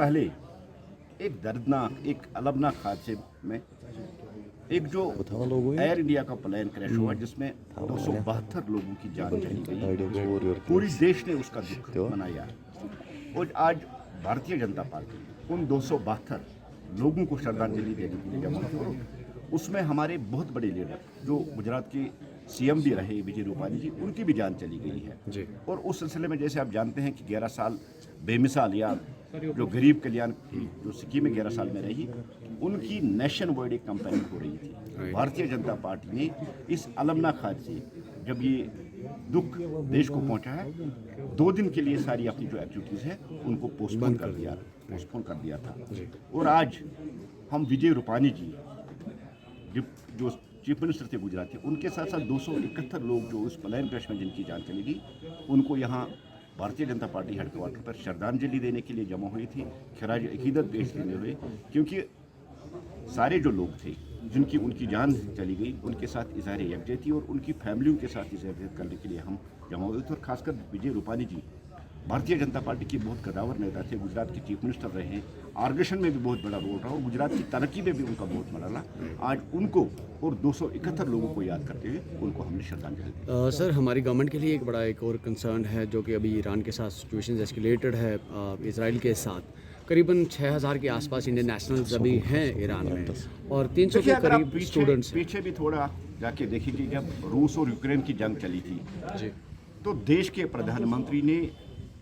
पहले एक दर्दनाक, एक अलमनाक हादसे में एक जो एयर इंडिया का प्लेन क्रैश हुआ जिसमेम 272 लोगों की जान चली गई। पूरी देश ने उसका दुख मनाया और आज भारतीय जनता पार्टी उन 272 लोगों को श्रद्धांजलि देने के लिए जमा हुई। उसमें हमारे बहुत बड़े लीडर जो गुजरात के सीएम भी रहे विजय रूपानी जी, उनकी भी जान चली गई है जी। और उस सिलसिले में जैसे आप जानते हैं कि 11 साल बेमिसाल या जो गरीब कल्याण की जो स्कीमें 11 साल में रही, उनकी नेशन वाइड एक कंपेनिंग हो रही थी। भारतीय जनता पार्टी ने इस अलमनाक हादसे जब ये दुख देश को पहुंचा है, 2 दिन के लिए सारी अपनी जो एक्टिविटीज़ है उनको पोस्टपोन कर दिया था। और आज हम विजय रूपानी जी जो चीफ मिनिस्टर थे गुजरात के, उनके साथ साथ 271 लोग जो उस प्लेन क्रैश में जिनकी जान चली गई, उनको यहाँ भारतीय जनता पार्टी हेडक्वार्टर पर श्रद्धांजलि देने के लिए जमा हुई थी, खराज अकीदत पेश करने हुए। क्योंकि सारे जो लोग थे जिनकी उनकी जान चली गई, उनके साथ इज़हार यकजहती और उनकी फैमिलियों के साथ इज़हार यकजहती करने के लिए हम जमा हुए थे। और खासकर विजय रूपानी जी भारतीय जनता पार्टी के बहुत कदावर नेता थे, गुजरात के चीफ मिनिस्टर रहे, ऑर्गेनाइजेशन में भी बहुत बड़ा रोल रहा और गुजरात की तरक्की में भी उनका बहुत बड़ा रहा। आज उनको और 271 लोगों को याद करते हुए उनको हमने श्रद्धांजलि दी। सर, हमारी गवर्नमेंट के लिए एक बड़ा एक और कंसर्न है जो कि अभी ईरान के साथ सिचुएशन एस्केलेटेड है, इसराइल के साथ करीबन 6000 के आसपास इंडियन नेशनल्स अभी हैं ईरान में और 300 के करीब स्टूडेंट्स। पीछे भी थोड़ा जाके देखेंगे, जब रूस और यूक्रेन की जंग चली थी जी, तो देश के प्रधानमंत्री ने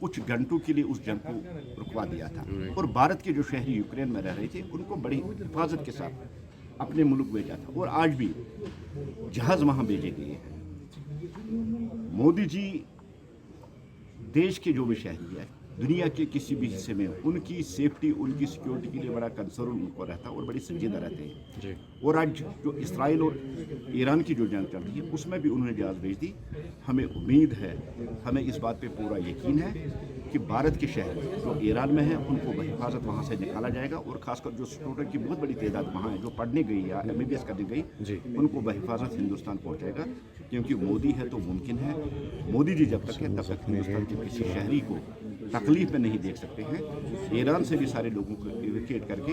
कुछ घंटों के लिए उस जंग को रुकवा दिया था और भारत के जो शहरी यूक्रेन में रह रहे थे उनको बड़ी हिफाजत के साथ अपने मुल्क भेजा था और आज भी जहाज वहाँ भेजे गए हैं। मोदी जी देश के जो भी शहरी है दुनिया के किसी भी हिस्से में, उनकी सेफ्टी, उनकी सिक्योरिटी के लिए बड़ा कंसर्न उनको रहता है और बड़ी संजीदा रहते हैं जी। और आज जो इसराइल और ईरान की जो जंग चल रही है उसमें भी उन्होंने जहाज़ भेज दी। हमें उम्मीद है, हमें इस बात पे पूरा यकीन है कि भारत के शहर जो ईरान में हैं उनको बहिफाजत वहाँ से निकाला जाएगा और खासकर जो स्टूडेंट की बहुत बड़ी तादाद वहाँ है जो पढ़ने गई या MBBS करने गई जी, उनको बहिफाजत हिंदुस्तान पहुँचाएगा। क्योंकि मोदी है तो मुमकिन है, मोदी जी जब तक है तब तक हिंदुस्तान के किसी शहरी को तकलीफ में नहीं देख सकते हैं। ईरान से भी सारे लोगों को इवैक्यूएट करके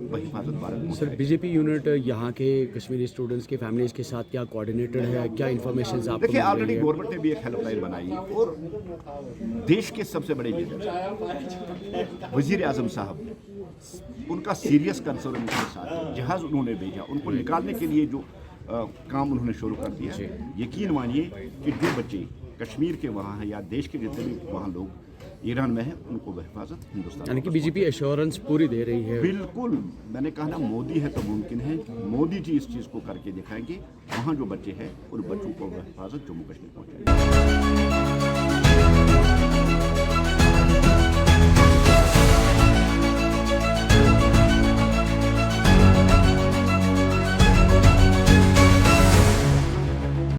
बहिफाजत भारत। सर, बीजेपी यूनिट यहाँ के कश्मीरी स्टूडेंट्स के फैमिलीज के साथ क्या कोऑर्डिनेटेड है, क्या इन्फॉर्मेशन आपको? देखिए, ऑलरेडी गवर्नमेंट ने भी एक हेल्पलाइन बनाई है और देश के सबसे बड़े लीडर वजीर आजम साहब, उनका सीरियस कंसर्न उनके साथ जहाज़ उन्होंने भेजा, उनको निकालने के लिए जो काम उन्होंने शुरू कर दिया। यकीन मानिए कि जो बच्चे कश्मीर के वहाँ हैं या देश के जितने भी वहाँ लोग ईरान में हैं उनको हिफाजत हिंदुस्तान, यानी कि बीजेपी एश्योरेंस पूरी दे रही है। बिल्कुल, मैंने कहा ना, मोदी है तो मुमकिन है। मोदी जी इस चीज़ को करके दिखाएंगे, वहाँ जो बच्चे हैं उन बच्चों को हिफाजत जम्मू कश्मीर पहुँचाएंगे।